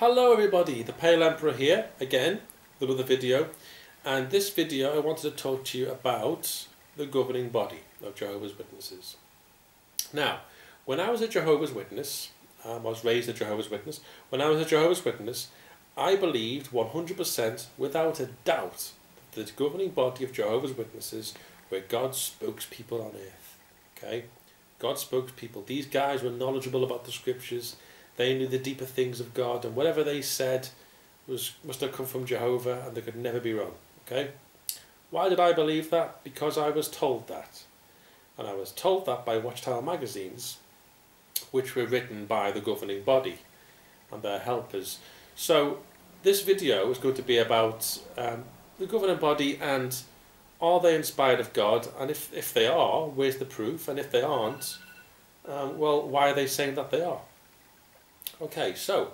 Hello everybody, the Pale Emperor here again with another video, and this video I wanted to talk to you about the governing body of Jehovah's Witnesses. Now, when I was a Jehovah's Witness, I was raised a Jehovah's Witness, when I was a Jehovah's Witness I believed 100% without a doubt that the governing body of Jehovah's Witnesses were God's spokespeople on earth. Okay? God's spokespeople. These guys were knowledgeable about the scriptures. They knew the deeper things of God, and whatever they said must have come from Jehovah, and they could never be wrong. Okay? Why did I believe that? Because I was told that. And I was told that by Watchtower magazines, which were written by the governing body and their helpers. So this video is going to be about the governing body, and are they inspired of God? And if they are, where's the proof? And if they aren't, well, why are they saying that they are? Okay, so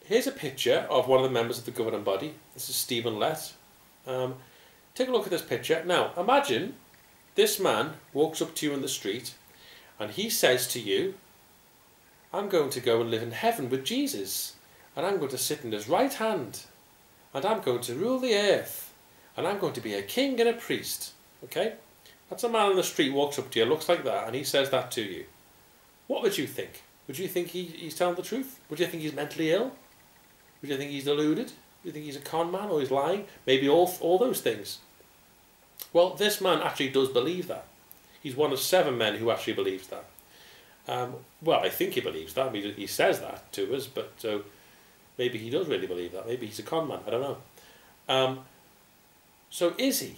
here's a picture of one of the members of the governing body. This is Stephen Lett. Take a look at this picture. Now, imagine this man walks up to you in the street and he says to you, I'm going to go and live in heaven with Jesus, and I'm going to sit in his right hand, and I'm going to rule the earth, and I'm going to be a king and a priest. Okay? That's a man on the street walks up to you, looks like that, and he says that to you. What would you think? Would you think he's telling the truth? Would you think he's mentally ill? Would you think he's deluded? Would you think he's a con man, or he's lying? Maybe all those things. Well, this man actually does believe that. He's one of 7 men who actually believes that. Well, I think he believes that. I mean, he says that to us, but maybe he does really believe that. Maybe he's a con man. I don't know. So is he?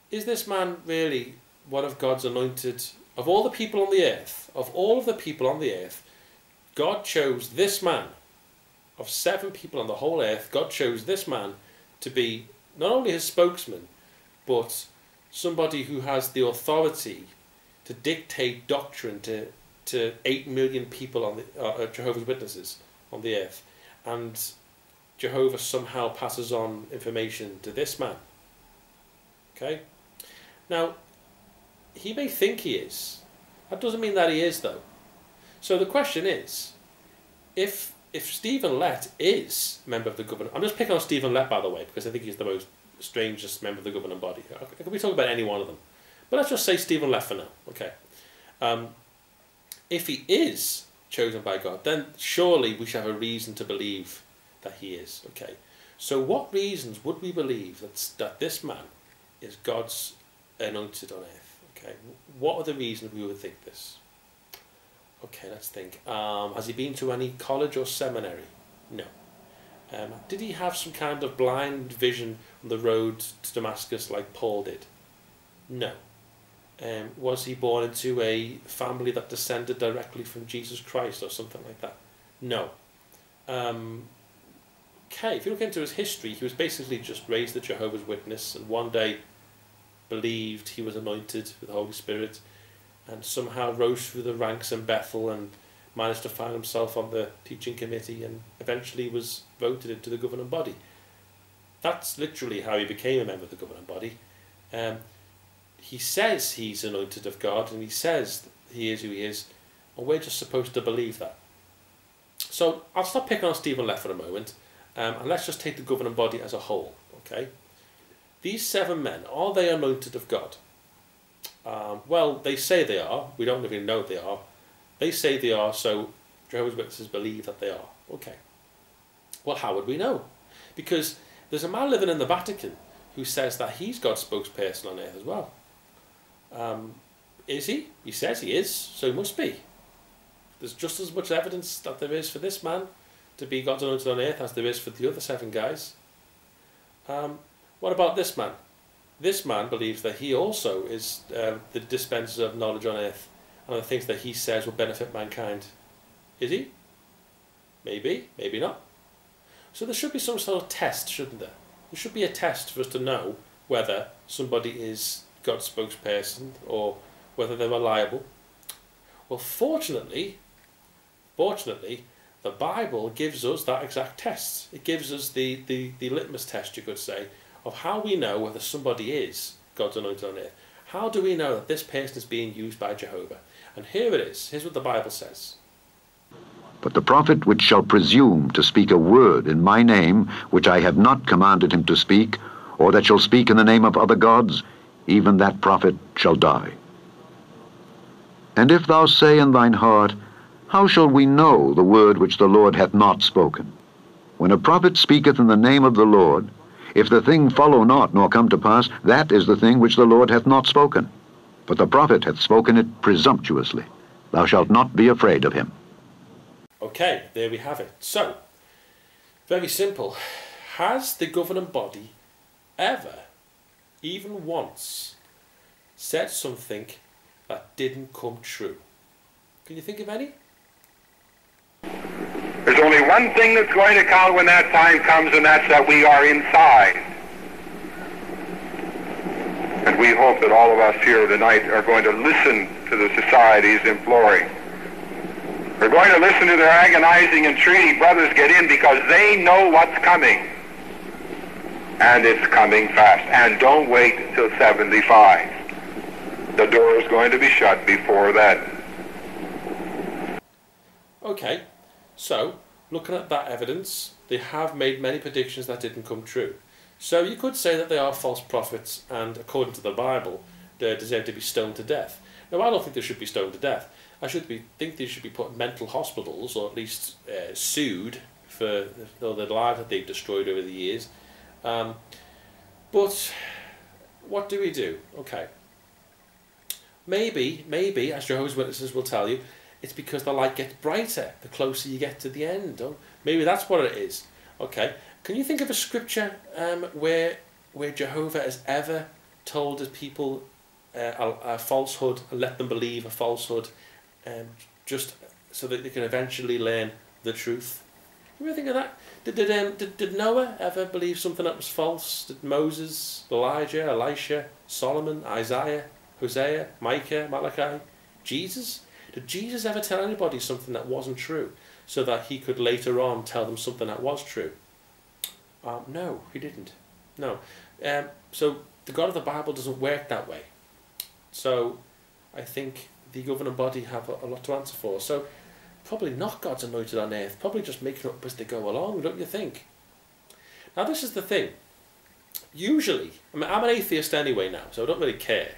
Is this man really one of God's anointed? Of all the people on the earth, of all of the people on the earth, God chose this man. Of 7 people on the whole earth, God chose this man to be not only his spokesman, but somebody who has the authority to dictate doctrine to 8 million people on the Jehovah's Witnesses on the earth. And Jehovah somehow passes on information to this man. Okay? Now, he may think he is. That doesn't mean that he is, though. So the question is, if Stephen Lett is a member of the governing... I'm just picking on Stephen Lett, by the way, because I think he's the most strangest member of the governing body. I could be talking about any one of them. But let's just say Stephen Lett for now. Okay. If he is chosen by God, then surely we should have a reason to believe that he is. Okay. So what reasons would we believe that this man is God's anointed on earth? Okay. What are the reasons we would think this? Okay, let's think. Has he been to any college or seminary? No. Did he have some kind of blind vision on the road to Damascus like Paul did? No. Was he born into a family that descended directly from Jesus Christ or something like that? No. Okay, if you look into his history, he was basically just raised a Jehovah's Witness, and one day believed he was anointed with the Holy Spirit, and somehow rose through the ranks in Bethel and managed to find himself on the teaching committee, and eventually was voted into the governing body. That's literally how he became a member of the governing body. He says he's anointed of God, and he says he is who he is, and we're just supposed to believe that. So I'll stop picking on Stephen Lett for a moment, and let's just take the governing body as a whole. Okay, these 7 men, are they anointed of God? Well, they say they are. We don't even know they are. They say they are, so Jehovah's Witnesses believe that they are. Okay. Well, how would we know? Because there's a man living in the Vatican who says that he's God's spokesperson on earth as well. Is he? He says he is, so he must be. There's just as much evidence that there is for this man to be God's anointed on earth as there is for the other 7 guys. What about this man? This man believes that he also is the dispenser of knowledge on earth, and the things that he says will benefit mankind. Is he? Maybe, maybe not. So there should be some sort of test, shouldn't there? There should be a test for us to know whether somebody is God's spokesperson or whether they're reliable. Well, fortunately, the Bible gives us that exact test. It gives us the litmus test, you could say, of how we know whether somebody is God's anointed on earth. How do we know that this person is being used by Jehovah? And here it is. Here's what the Bible says. But the prophet which shall presume to speak a word in my name, which I have not commanded him to speak, or that shall speak in the name of other gods, even that prophet shall die. And if thou say in thine heart, how shall we know the word which the Lord hath not spoken? When a prophet speaketh in the name of the Lord, if the thing follow not, nor come to pass, that is the thing which the Lord hath not spoken. But the prophet hath spoken it presumptuously. Thou shalt not be afraid of him. Okay, there we have it. So, very simple. Has the governing body ever, even once, said something that didn't come true? Can you think of any? There's only one thing that's going to count when that time comes, and that's that we are inside. And we hope that all of us here tonight are going to listen to the society's imploring. We're going to listen to their agonizing entreaty, brothers, get in, because they know what's coming. And it's coming fast. And don't wait till 75. The door is going to be shut before that. Okay, so looking at that evidence, they have made many predictions that didn't come true. So you could say that they are false prophets, and according to the Bible, they deserve to be stoned to death. Now, I don't think they should be stoned to death. I think they should be put in mental hospitals, or at least sued for the lives that they've destroyed over the years. But what do we do? Okay. Maybe, as Jehovah's Witnesses will tell you, it's because the light gets brighter the closer you get to the end. Oh, maybe that's what it is. Okay. Can you think of a scripture where Jehovah has ever told his people a falsehood and let them believe a falsehood, just so that they can eventually learn the truth? Can you think of that? Did Noah ever believe something that was false? Did Moses, Elijah, Elisha, Solomon, Isaiah, Hosea, Micah, Malachi, Jesus? Did Jesus ever tell anybody something that wasn't true so that he could later on tell them something that was true? No, he didn't. No. So the God of the Bible doesn't work that way. So I think the governing body have a lot to answer for. So probably not God's anointed on earth, probably just making up as they go along, don't you think? Now this is the thing. Usually, I mean, I'm an atheist anyway now, so I don't really care.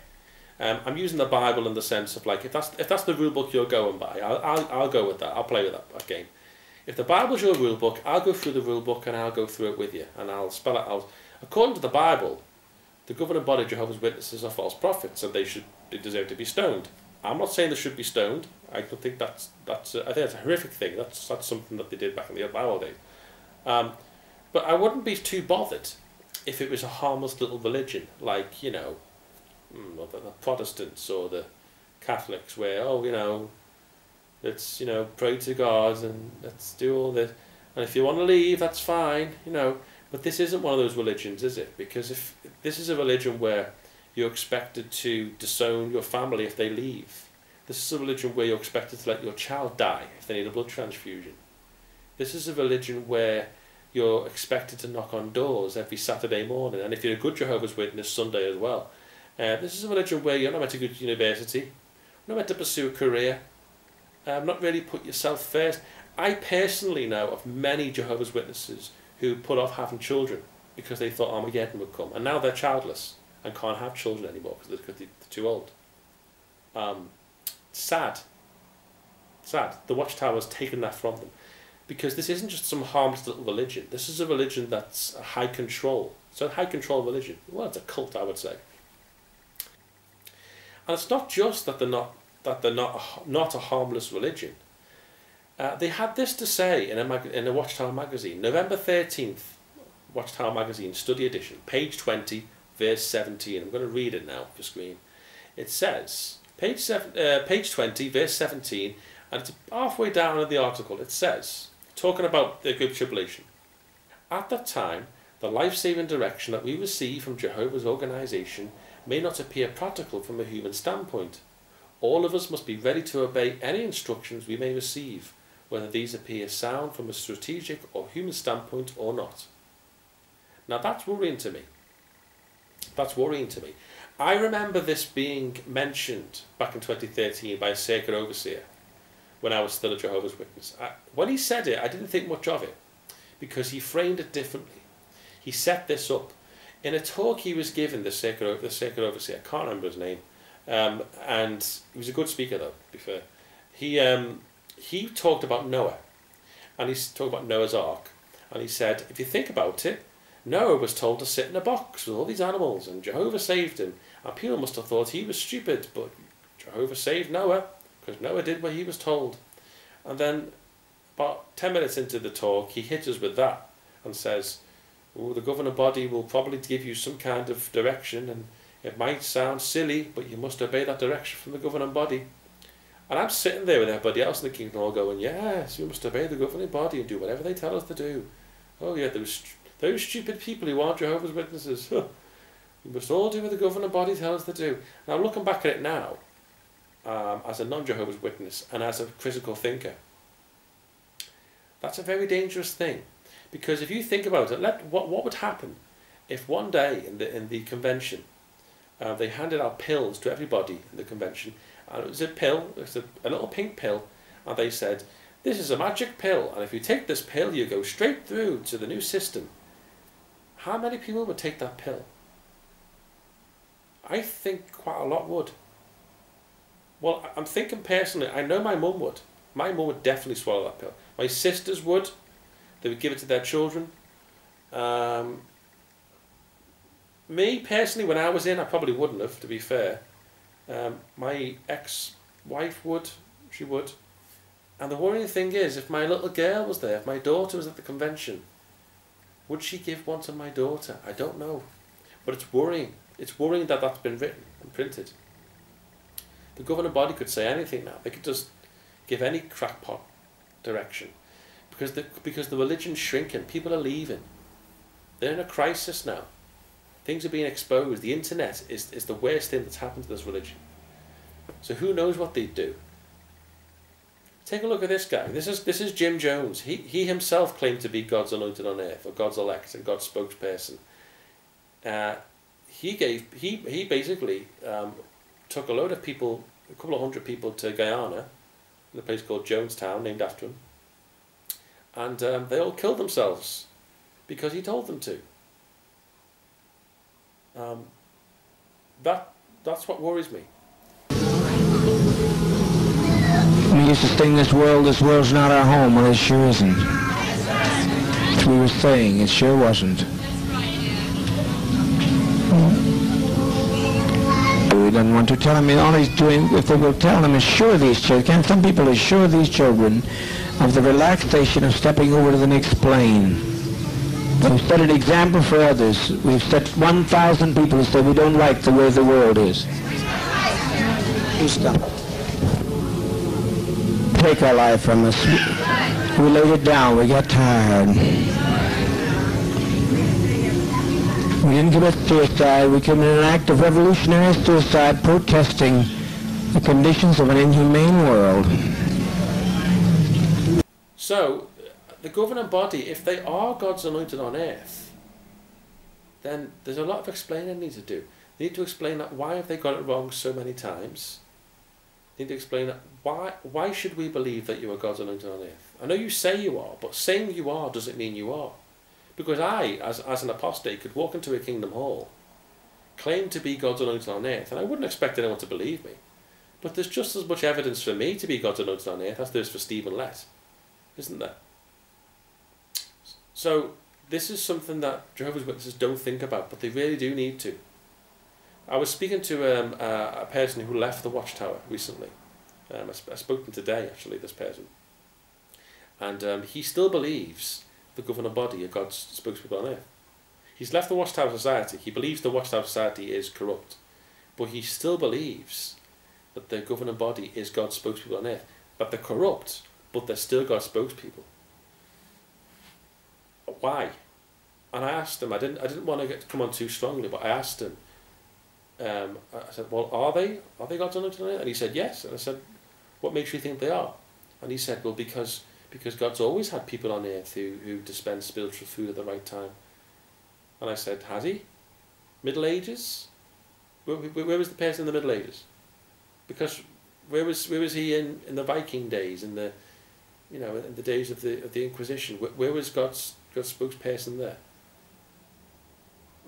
I'm using the Bible in the sense of, like, if that's the rule book you're going by, I'll go with that. I'll play with that game. If the Bible's your rule book, I'll go through the rule book and I'll go through it with you, and I'll spell it out. According to the Bible, the governing body of Jehovah's Witnesses are false prophets, and they deserve to be stoned. I'm not saying they should be stoned. I don't think I think that's a horrific thing. That's something that they did back in the Bible days. But I wouldn't be too bothered if it was a harmless little religion, like, you know, the Protestants or the Catholics, where, oh, you know, let's, you know, pray to God and let's do all this, and if you want to leave, that's fine, you know. But this isn't one of those religions, is it? Because if this is a religion where you're expected to disown your family if they leave. This is a religion where you're expected to let your child die if they need a blood transfusion. This is a religion where you're expected to knock on doors every Saturday morning, and if you're a good Jehovah's Witness, Sunday as well. This is a religion where you're not meant to go to university, you're not meant to pursue a career, not really put yourself first. I personally know of many Jehovah's Witnesses who put off having children because they thought Armageddon would come, and now they're childless and can't have children anymore because they're too old. Sad. The Watchtower's taken that from them, because this isn't just some harmless little religion. This is a religion that's a high control. It's a high control religion. Well, it's a cult, I would say. And it's not just that they're not a harmless religion. They had this to say in a Watchtower magazine, November 13th, Watchtower magazine, study edition, page 20, verse 17. I'm going to read it now for screen. It says, page 20, verse 17, and it's halfway down in the article. It says, talking about the Great Tribulation, at that time, the life-saving direction that we receive from Jehovah's organization may not appear practical from a human standpoint. All of us must be ready to obey any instructions we may receive, whether these appear sound from a strategic or human standpoint or not. Now that's worrying to me. That's worrying to me. I remember this being mentioned back in 2013 by a sacred overseer, when I was still a Jehovah's Witness. When he said it, I didn't think much of it, because he framed it differently. He set this up. In a talk he was given, the sacred overseer, I can't remember his name, and he was a good speaker though, to be fair. He talked about Noah, and he talked about Noah's Ark, and he said, if you think about it, Noah was told to sit in a box with all these animals, and Jehovah saved him, and people must have thought he was stupid, but Jehovah saved Noah, because Noah did what he was told. And then, about 10 minutes into the talk, he hit us with that, and says, oh, the governing body will probably give you some kind of direction, and it might sound silly, but you must obey that direction from the governing body. And I'm sitting there with everybody else in the kingdom all going, yes, we must obey the governing body and do whatever they tell us to do. Oh yeah, those stupid people who aren't Jehovah's Witnesses. We must all do what the governing body tells us to do. Now looking back at it now, as a non-Jehovah's Witness and as a critical thinker, that's a very dangerous thing. Because if you think about it, what would happen if one day in the convention they handed out pills to everybody in the convention, and it was a pill, it was a little pink pill, and they said, this is a magic pill, and if you take this pill you go straight through to the new system. How many people would take that pill? I think quite a lot would. Well, I'm thinking personally, I know my mum would. My mum would definitely swallow that pill. My sisters would. They would give it to their children. Me, personally, when I was in, I probably wouldn't have, to be fair. My ex-wife would. She would. And the worrying thing is, if my little girl was there, if my daughter was at the convention, would she give one to my daughter? I don't know. But it's worrying. It's worrying that that's been written and printed. The governing body could say anything now. They could just give any crackpot direction. Because the religion's shrinking. People are leaving. They're in a crisis now. Things are being exposed. The internet is the worst thing that's happened to this religion. So who knows what they'd do? Take a look at this guy. This is Jim Jones. He himself claimed to be God's anointed on earth, or God's elect, and God's spokesperson. He basically took a load of people, a couple of hundred people, to Guyana, in a place called Jonestown, named after him, and they all killed themselves because he told them to. That's what worries me. We used to sing this world's not our home. Well, it sure isn't. As we were saying, it sure wasn't. He doesn't want to tell him. All he's doing, if they will tell him, assure these children, some people assure these children of the relaxation of stepping over to the next plane. We've set an example for others. We've set 1,000 people who say we don't like the way the world is. Take our life from us. We laid it down. We got tired. We didn't commit suicide. We committed an act of revolutionary suicide, protesting the conditions of an inhumane world. So, the governing body, if they are God's anointed on earth, then there's a lot of explaining they need to do. They need to explain that why have they got it wrong so many times. They need to explain that why should we believe that you are God's anointed on earth? I know you say you are, but saying you are doesn't mean you are. Because I, as an apostate, could walk into a kingdom hall, claim to be God's anointed on earth, and I wouldn't expect anyone to believe me. But there's just as much evidence for me to be God's anointed on earth as there is for Stephen Lett, isn't there? So this is something that Jehovah's Witnesses don't think about, but they really do need to. I was speaking to a person who left the Watchtower recently. I spoke to him today, actually, this person. And he still believes the governing body are God's spokespeople on earth. He's left the Watchtower Society. He believes the Watchtower Society is corrupt. But he still believes that the governing body is God's spokespeople on earth. But they're corrupt, but they're still God's spokespeople. Why? And I asked him, I didn't want to come on too strongly, but I asked him, I said, well, are they God's anointed on earth? And he said, yes. And I said, what makes you think they are? And he said, well, because God's always had people on earth who dispense spiritual food at the right time. And I said, has he? Middle Ages? Where was the person in the Middle Ages? Because Where was he in the Viking days, in the in the days of the Inquisition? Where was God's spokesperson there?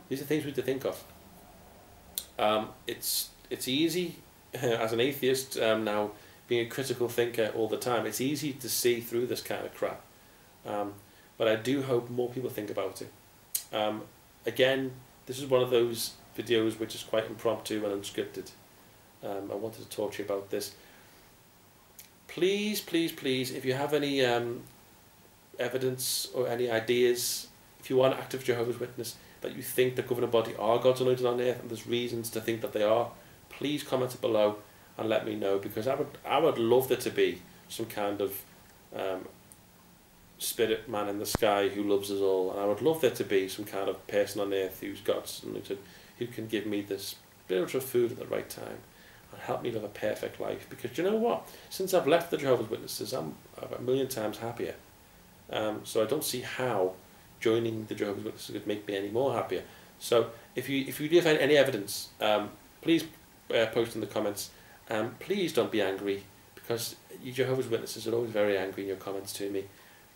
These are things we need to think of. It's easy as an atheist now, being a critical thinker all the time. It's easy to see through this kind of crap, but I do hope more people think about it. Again, this is one of those videos which is quite impromptu and unscripted. I wanted to talk to you about this. Please, please, please, if you have any evidence or any ideas, if you are an active Jehovah's Witness, that you think the governing body are God's anointed on earth, and there's reasons to think that they are, please comment it below and let me know, because I would love there to be some kind of spirit man in the sky who loves us all, and I would love there to be some kind of person on earth who's God's anointed, who can give me this spiritual food at the right time and help me live a perfect life. Because you know what? Since I've left the Jehovah's Witnesses, I'm a million times happier. So I don't see how joining the Jehovah's Witnesses could make me any more happier. So if you do find any evidence, please post in the comments. Please don't be angry, because you Jehovah's Witnesses are always very angry in your comments to me.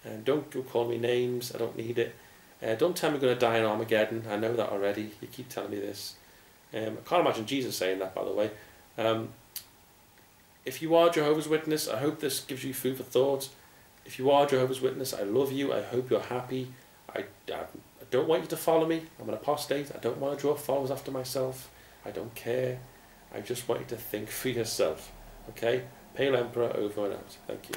And don't go call me names, I don't need it. Don't tell me I'm going to die in Armageddon, I know that already, you keep telling me this. I can't imagine Jesus saying that, by the way. If you are Jehovah's Witness, I hope this gives you food for thought. If you are Jehovah's Witness, I love you, I hope you're happy. I don't want you to follow me, I'm an apostate, I don't want to draw followers after myself, I don't care. I just want you to think for yourself. Okay? Pale Emperor over and out. Thank you.